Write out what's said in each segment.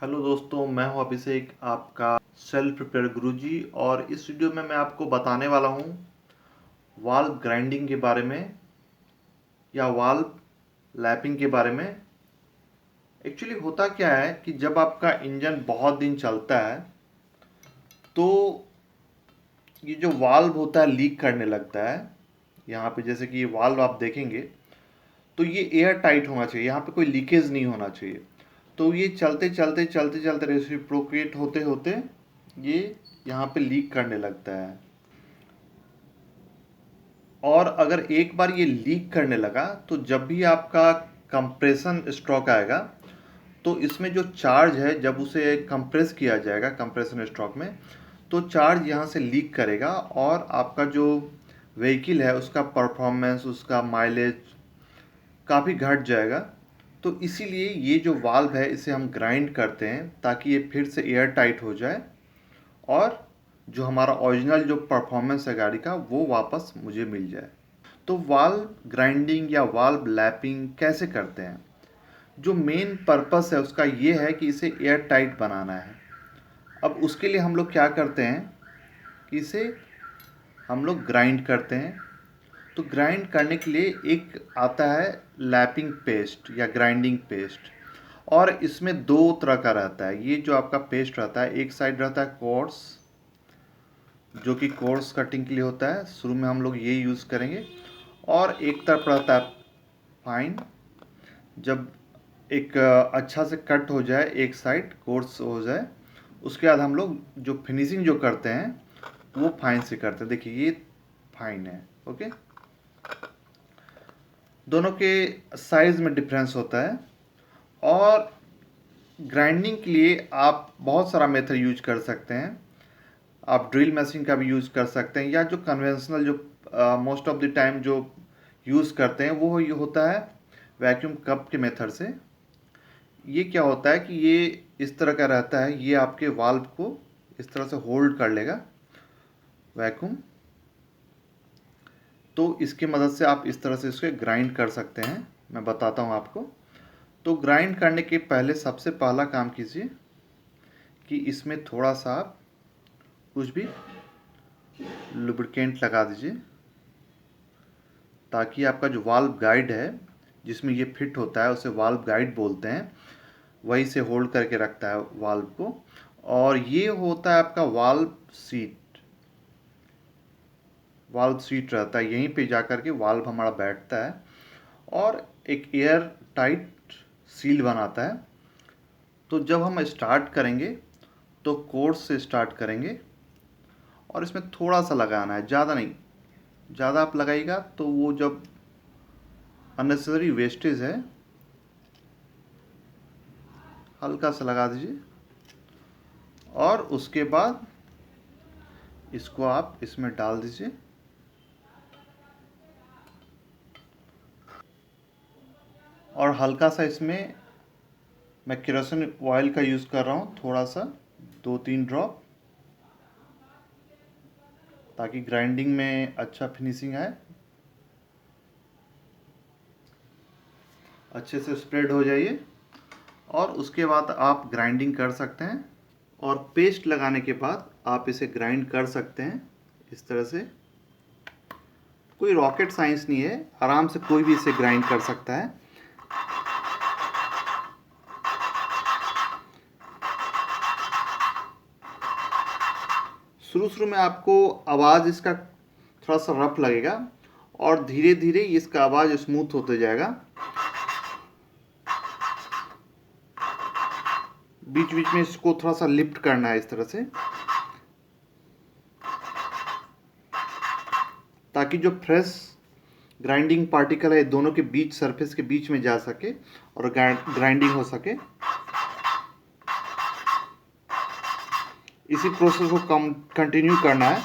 Hello दोस्तों, मैं हूं अभिषेक, आपका सेल्फ प्रिपेयर गुरुजी। और इस वीडियो में मैं आपको बताने वाला हूं वाल्व ग्राइंडिंग के बारे में या वाल्व लैपिंग के बारे में। एक्चुअली होता क्या है कि जब आपका इंजन बहुत दिन चलता है तो ये जो वाल्व होता है लीक करने लगता है। यहाँ पे जैसे कि ये वाल्व आप देखेंगे तो ये एयर टाइट होना चाहिए, यहाँ पे कोई लीकेज नहीं होना चाहिए। तो ये चलते चलते चलते चलते रेसिप्रोकेट होते होते ये यहाँ पे लीक करने लगता है। और अगर एक बार ये लीक करने लगा तो जब भी आपका कंप्रेशन स्ट्रोक आएगा तो इसमें जो चार्ज है, जब उसे कंप्रेस किया जाएगा कंप्रेशन स्ट्रोक में, तो चार्ज यहाँ से लीक करेगा और आपका जो व्हीकल है उसका परफॉर्मेंस, उसका माइलेज काफ़ी घट जाएगा। तो इसीलिए ये जो वाल्व है इसे हम ग्राइंड करते हैं ताकि ये फिर से एयर टाइट हो जाए और जो हमारा ओरिजिनल जो परफॉर्मेंस है गाड़ी का वो वापस मुझे मिल जाए। तो वाल्व ग्राइंडिंग या वाल्व लैपिंग कैसे करते हैं? जो मेन पर्पस है उसका ये है कि इसे एयर टाइट बनाना है। अब उसके लिए हम लोग क्या करते हैं कि इसे हम लोग ग्राइंड करते हैं। तो ग्राइंड करने के लिए एक आता है लैपिंग पेस्ट या ग्राइंडिंग पेस्ट, और इसमें दो तरह का रहता है। ये जो आपका पेस्ट रहता है, एक साइड रहता है कोर्स, जो कि कोर्स कटिंग के लिए होता है, शुरू में हम लोग ये यूज़ करेंगे। और एक तरफ रहता है फाइन, जब एक अच्छा से कट हो जाए, एक साइड कोर्स हो जाए, उसके बाद हम लोग जो फिनिशिंग जो करते हैं वो फाइन से करते हैं। देखिए ये फाइन है, ओके। दोनों के साइज में डिफरेंस होता है। और ग्राइंडिंग के लिए आप बहुत सारा मेथड यूज कर सकते हैं। आप ड्रिल मशीन का भी यूज़ कर सकते हैं, या जो कन्वेंशनल जो मोस्ट ऑफ द टाइम जो यूज़ करते हैं वो ये होता है वैक्यूम कप के मेथड से। ये क्या होता है कि ये इस तरह का रहता है, ये आपके वाल्व को इस तरह से होल्ड कर लेगा वैक्यूम। तो इसकी मदद से आप इस तरह से इसको ग्राइंड कर सकते हैं। मैं बताता हूँ आपको। तो ग्राइंड करने के पहले सबसे पहला काम कीजिए कि इसमें थोड़ा सा आप कुछ भी लुब्रिकेंट लगा दीजिए, ताकि आपका जो वाल्व गाइड है जिसमें ये फिट होता है उसे वाल्व गाइड बोलते हैं, वही से होल्ड करके रखता है वाल्व को। और ये होता है आपका वाल्व सीट। वाल्व सीट रहता है, यहीं पे जाकर के वाल्व हमारा बैठता है और एक एयर टाइट सील बनाता है। तो जब हम स्टार्ट करेंगे तो कोर्स से स्टार्ट करेंगे और इसमें थोड़ा सा लगाना है, ज़्यादा नहीं। ज़्यादा आप लगाइएगा तो वो जब अननेसेसरी वेस्टेज है, हल्का सा लगा दीजिए। और उसके बाद इसको आप इसमें डाल दीजिए। और हल्का सा इसमें मैं केरोसिन ऑयल का यूज़ कर रहा हूँ, थोड़ा सा 2-3 ड्रॉप, ताकि ग्राइंडिंग में अच्छा फिनिशिंग आए, अच्छे से स्प्रेड हो जाइए। और उसके बाद आप ग्राइंडिंग कर सकते हैं। और पेस्ट लगाने के बाद आप इसे ग्राइंड कर सकते हैं इस तरह से। कोई रॉकेट साइंस नहीं है, आराम से कोई भी इसे ग्राइंड कर सकता है। शुरू शुरू में आपको आवाज़ इसका थोड़ा सा रफ लगेगा और धीरे धीरे इसका आवाज़ स्मूथ होते जाएगा। बीच बीच में इसको थोड़ा सा लिफ्ट करना है इस तरह से, ताकि जो फ्रेश ग्राइंडिंग पार्टिकल है दोनों के बीच, सरफेस के बीच में जा सके और ग्राइंडिंग हो सके। इसी प्रोसेस को कंटिन्यू करना है।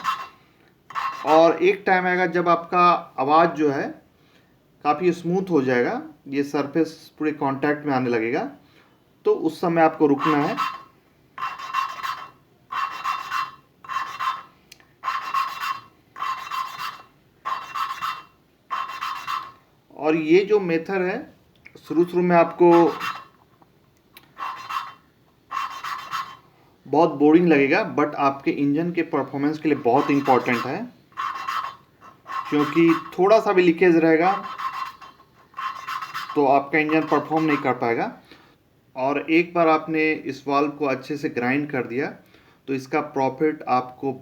और एक टाइम आएगा जब आपका आवाज़ जो है काफ़ी स्मूथ हो जाएगा, ये सरफेस पूरे कांटेक्ट में आने लगेगा, तो उस समय आपको रुकना है। और ये जो मेथड है शुरू शुरू में आपको बहुत बोरिंग लगेगा, बट आपके इंजन के परफॉर्मेंस के लिए बहुत इम्पॉर्टेंट है, क्योंकि थोड़ा सा भी लीकेज रहेगा तो आपका इंजन परफॉर्म नहीं कर पाएगा। और एक बार आपने इस वाल्व को अच्छे से ग्राइंड कर दिया तो इसका प्रॉफिट आपको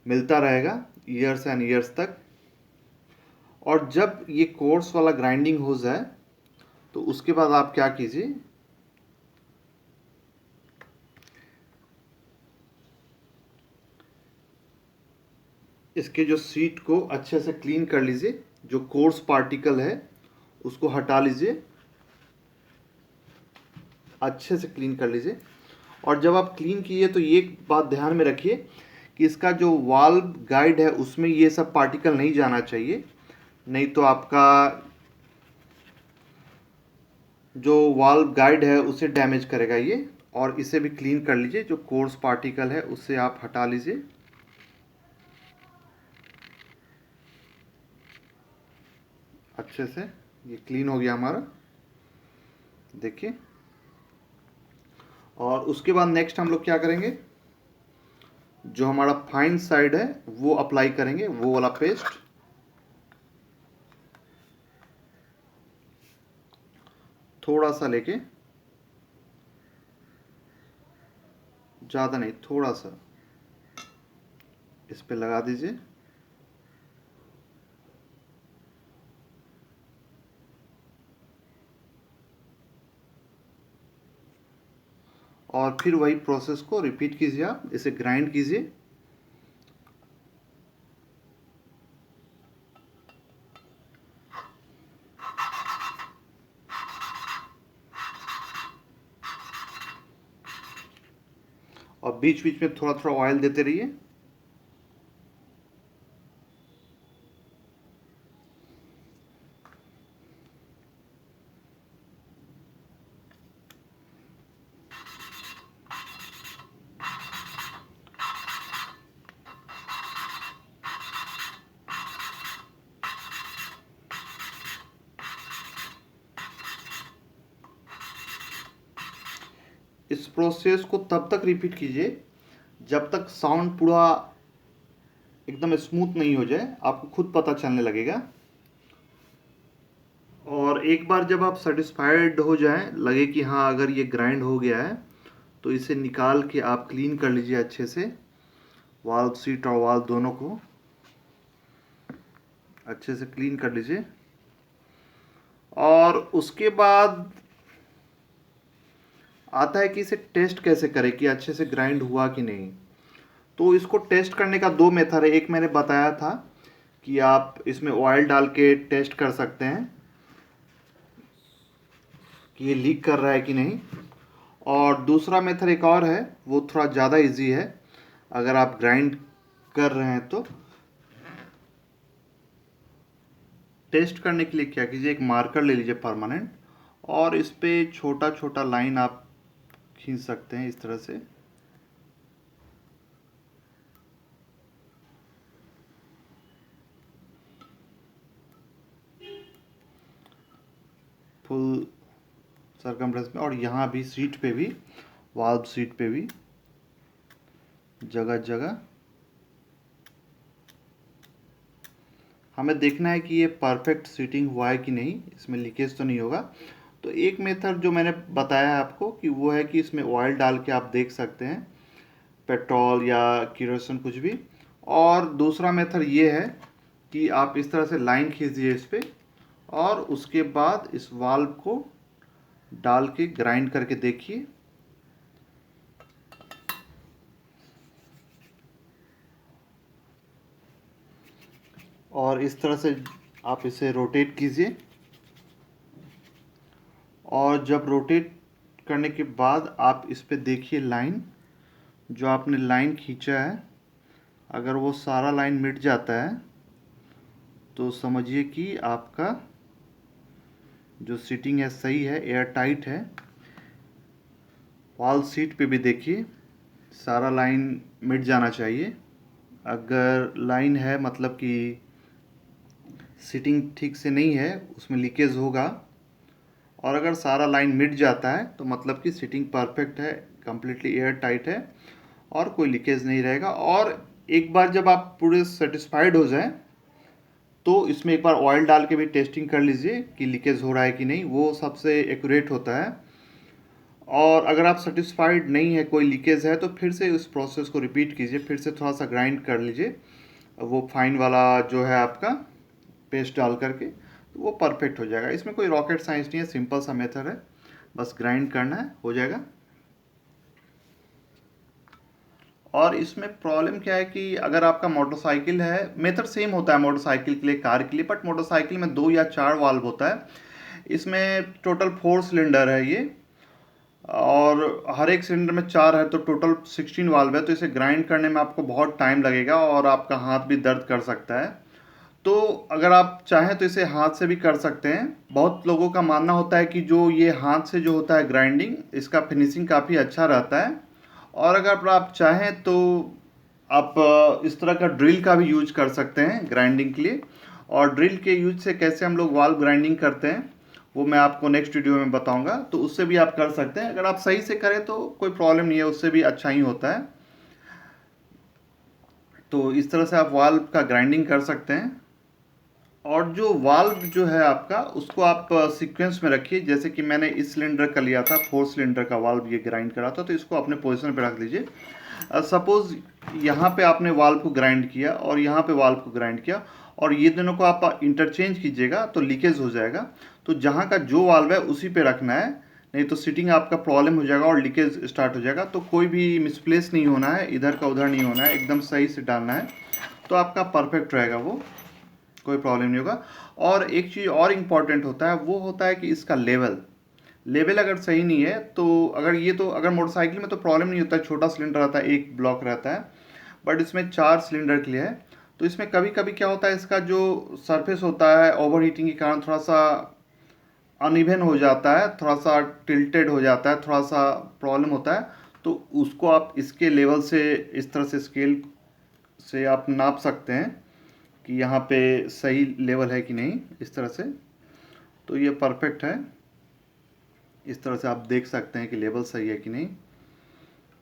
मिलता रहेगा ईयर्स एंड ईयर्स तक। और जब ये कोर्स वाला ग्राइंडिंग हो जाए तो उसके बाद आप क्या कीजिए, इसके जो सीट को अच्छे से क्लीन कर लीजिए, जो कोर्स पार्टिकल है उसको हटा लीजिए, अच्छे से क्लीन कर लीजिए। और जब आप क्लीन कीजिए तो ये बात ध्यान में रखिए कि इसका जो वाल्व गाइड है उसमें ये सब पार्टिकल नहीं जाना चाहिए, नहीं तो आपका जो वाल्व गाइड है उसे डैमेज करेगा ये। और इसे भी क्लीन कर लीजिए, जो कोर्स पार्टिकल है उसे आप हटा लीजिए। अच्छे से ये क्लीन हो गया हमारा, देखिए। और उसके बाद नेक्स्ट हम लोग क्या करेंगे, जो हमारा फाइन साइड है वो अप्लाई करेंगे, वो वाला पेस्ट। थोड़ा सा लेके, ज़्यादा नहीं, थोड़ा सा इस पे लगा दीजिए। और फिर वही प्रोसेस को रिपीट कीजिए, आप इसे ग्राइंड कीजिए। और बीच बीच में थोड़ा थोड़ा ऑयल देते रहिए। इस प्रोसेस को तब तक रिपीट कीजिए जब तक साउंड पूरा एकदम स्मूथ नहीं हो जाए, आपको खुद पता चलने लगेगा। और एक बार जब आप सेटिस्फाइड हो जाएं, लगे कि हाँ अगर ये ग्राइंड हो गया है, तो इसे निकाल के आप क्लीन कर लीजिए अच्छे से, वाल्व सीट और वाल्व दोनों को अच्छे से क्लीन कर लीजिए। और उसके बाद आता है कि इसे टेस्ट कैसे करें कि अच्छे से ग्राइंड हुआ कि नहीं। तो इसको टेस्ट करने का दो मेथड है। एक मैंने बताया था कि आप इसमें ऑयल डाल के टेस्ट कर सकते हैं कि ये लीक कर रहा है कि नहीं। और दूसरा मेथड एक और है, वो थोड़ा ज़्यादा इजी है। अगर आप ग्राइंड कर रहे हैं तो टेस्ट करने के लिए क्या कीजिए, एक मार्कर ले लीजिए परमानेंट, और इस पे छोटा छोटा लाइन आप खींच सकते हैं इस तरह से। फुल सरकमफ्रेंस में, और यहाँ भी सीट पे भी, वाल्व सीट पे भी जगह जगह हमें देखना है कि ये परफेक्ट सीटिंग हुआ है कि नहीं, इसमें लीकेज तो नहीं होगा। तो एक मेथड जो मैंने बताया है आपको कि वो है कि इसमें ऑयल डाल के आप देख सकते हैं, पेट्रोल या किरोसिन कुछ भी। और दूसरा मेथड ये है कि आप इस तरह से लाइन खींचिए इस पे, और उसके बाद इस वाल्व को डाल के ग्राइंड करके देखिए। और इस तरह से आप इसे रोटेट कीजिए। और जब रोटेट करने के बाद आप इस पे देखिए लाइन, जो आपने लाइन खींचा है, अगर वो सारा लाइन मिट जाता है तो समझिए कि आपका जो सीटिंग है सही है, एयर टाइट है। वाल्व सीट पे भी देखिए, सारा लाइन मिट जाना चाहिए। अगर लाइन है मतलब कि सीटिंग ठीक से नहीं है, उसमें लीकेज होगा। और अगर सारा लाइन मिट जाता है तो मतलब कि सीटिंग परफेक्ट है, कम्प्लीटली एयर टाइट है और कोई लीकेज नहीं रहेगा। और एक बार जब आप पूरे सेटिस्फाइड हो जाएं तो इसमें एक बार ऑयल डाल के भी टेस्टिंग कर लीजिए कि लीकेज हो रहा है कि नहीं, वो सबसे एक्यूरेट होता है। और अगर आप सेटिस्फाइड नहीं है, कोई लीकेज है, तो फिर से उस प्रोसेस को रिपीट कीजिए, फिर से थोड़ा सा ग्राइंड कर लीजिए वो फाइन वाला जो है आपका पेस्ट डाल करके, तो वो परफेक्ट हो जाएगा। इसमें कोई रॉकेट साइंस नहीं है, सिंपल सा मेथड है, बस ग्राइंड करना है, हो जाएगा। और इसमें प्रॉब्लम क्या है कि अगर आपका मोटरसाइकिल है, मेथड सेम होता है मोटरसाइकिल के लिए, कार के लिए, बट मोटरसाइकिल में 2 या 4 वाल्व होता है। इसमें टोटल 4 सिलेंडर है ये, और हर एक सिलेंडर में 4 है, तो टोटल 16 वाल्व है। तो इसे ग्राइंड करने में आपको बहुत टाइम लगेगा और आपका हाथ भी दर्द कर सकता है। तो अगर आप चाहें तो इसे हाथ से भी कर सकते हैं। बहुत लोगों का मानना होता है कि जो ये हाथ से जो होता है ग्राइंडिंग, इसका फिनिशिंग काफ़ी अच्छा रहता है। और अगर आप चाहें तो आप इस तरह का ड्रिल का भी यूज कर सकते हैं ग्राइंडिंग के लिए। और ड्रिल के यूज से कैसे हम लोग वाल्व ग्राइंडिंग करते हैं वो मैं आपको नेक्स्ट वीडियो में बताऊंगा, तो उससे भी आप कर सकते हैं। अगर आप सही से करें तो कोई प्रॉब्लम नहीं है, उससे भी अच्छा ही होता है। तो इस तरह से आप वाल्व का ग्राइंडिंग कर सकते हैं। और जो वाल्व जो है आपका, उसको आप सीक्वेंस में रखिए। जैसे कि मैंने इस सिलेंडर का लिया था, 4 सिलेंडर का वाल्व ये ग्राइंड करा था, तो इसको अपने पोजीशन पे रख लीजिए। सपोज यहाँ पे आपने वाल्व को ग्राइंड किया और यहाँ पे वाल्व को ग्राइंड किया, और ये दोनों को आप इंटरचेंज कीजिएगा तो लीकेज हो जाएगा। तो जहाँ का जो वाल्व है उसी पे रखना है, नहीं तो सीटिंग आपका प्रॉब्लम हो जाएगा और लीकेज स्टार्ट हो जाएगा। तो कोई भी मिसप्लेस नहीं होना है, इधर का उधर नहीं होना है, एकदम सही से डालना है, तो आपका परफेक्ट रहेगा, वो कोई प्रॉब्लम नहीं होगा। और एक चीज़ और इम्पॉर्टेंट होता है, वो होता है कि इसका लेवल अगर सही नहीं है तो अगर मोटरसाइकिल में तो प्रॉब्लम नहीं होता है, छोटा सिलेंडर रहता है, एक ब्लॉक रहता है, बट इसमें 4 सिलेंडर के लिए है। तो इसमें कभी कभी क्या होता है, इसका जो सरफेस होता है ओवर हीटिंग के कारण थोड़ा सा अनइवन हो जाता है, थोड़ा सा टिल्टेड हो जाता है, थोड़ा सा प्रॉब्लम होता है। तो उसको आप इसके लेवल से इस तरह से स्केल से आप नाप सकते हैं कि यहाँ पे सही लेवल है कि नहीं, इस तरह से। तो ये परफेक्ट है, इस तरह से आप देख सकते हैं कि लेवल सही है कि नहीं,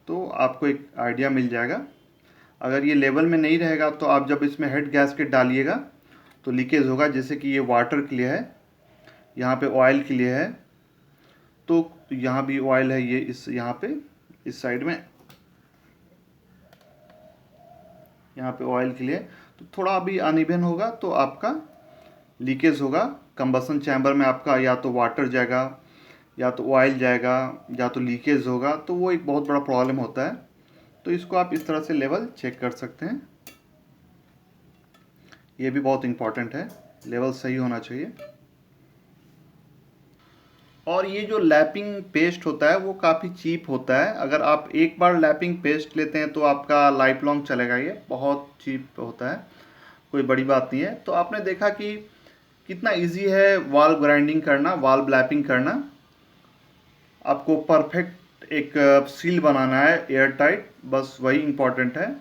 तो आपको एक आइडिया मिल जाएगा। अगर ये लेवल में नहीं रहेगा तो आप जब इसमें हेड गैस्केट डालिएगा तो लीकेज होगा। जैसे कि ये वाटर के लिए है, यहाँ पे ऑयल के लिए है, तो यहाँ भी ऑयल है, ये यहाँ पे इस साइड में यहाँ पे ऑयल के लिए, तो थोड़ा अभी अनइवन होगा तो आपका लीकेज होगा। कंबसन चैम्बर में आपका या तो वाटर जाएगा या तो ऑयल जाएगा या तो लीकेज होगा, तो वो एक बहुत बड़ा प्रॉब्लम होता है। तो इसको आप इस तरह से लेवल चेक कर सकते हैं, ये भी बहुत इंपॉर्टेंट है, लेवल सही होना चाहिए। और ये जो लैपिंग पेस्ट होता है वो काफ़ी चीप होता है। अगर आप एक बार लैपिंग पेस्ट लेते हैं तो आपका लाइफ लॉन्ग चलेगा, ये बहुत चीप होता है, कोई बड़ी बात नहीं है। तो आपने देखा कि कितना इजी है वाल्व ग्राइंडिंग करना, वाल्व लैपिंग करना। आपको परफेक्ट एक सील बनाना है एयर टाइट, बस वही इम्पोर्टेंट है।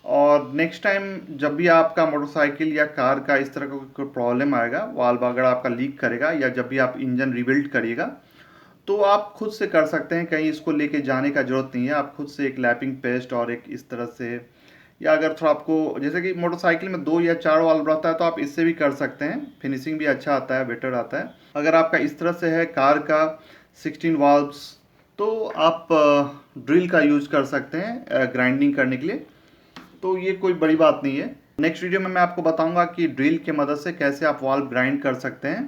और नेक्स्ट टाइम जब भी आपका मोटरसाइकिल या कार का इस तरह का कोई प्रॉब्लम आएगा, वाल्व अगर आपका लीक करेगा, या जब भी आप इंजन रिबिल्ड करिएगा, तो आप खुद से कर सकते हैं, कहीं इसको लेके जाने का जरूरत नहीं है। आप खुद से एक लैपिंग पेस्ट और एक इस तरह से, या अगर थोड़ा आपको जैसे कि मोटरसाइकिल में 2 या 4 वाल्व रहता है तो आप इससे भी कर सकते हैं, फिनिशिंग भी अच्छा आता है, बेटर आता है। अगर आपका इस तरह से है कार का 16 वाल्व्स, तो आप ड्रिल का यूज कर सकते हैं ग्राइंडिंग करने के लिए, तो ये कोई बड़ी बात नहीं है। नेक्स्ट वीडियो में मैं आपको बताऊंगा कि ड्रिल की मदद से कैसे आप वाल्व ग्राइंड कर सकते हैं।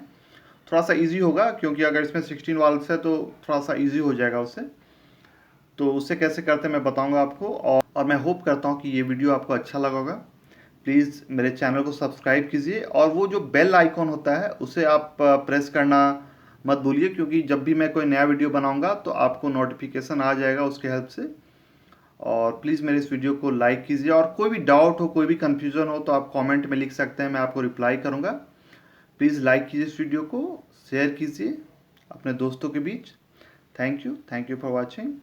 थोड़ा सा इजी होगा, क्योंकि अगर इसमें 16 वाल्व्स है तो थोड़ा सा इजी हो जाएगा उससे। तो उससे कैसे करते हैं मैं बताऊंगा आपको। और मैं होप करता हूं कि ये वीडियो आपको अच्छा लगा होगा। प्लीज़ मेरे चैनल को सब्सक्राइब कीजिए, और वो जो बेल आइकॉन होता है उसे आप प्रेस करना मत भूलिए, क्योंकि जब भी मैं कोई नया वीडियो बनाऊंगा तो आपको नोटिफिकेशन आ जाएगा उसके हेल्प से। और प्लीज़ मेरे इस वीडियो को लाइक कीजिए, और कोई भी डाउट हो, कोई भी कन्फ्यूज़न हो तो आप कमेंट में लिख सकते हैं, मैं आपको रिप्लाई करूँगा। प्लीज़ लाइक कीजिए इस वीडियो को, शेयर कीजिए अपने दोस्तों के बीच। Thank you for watching.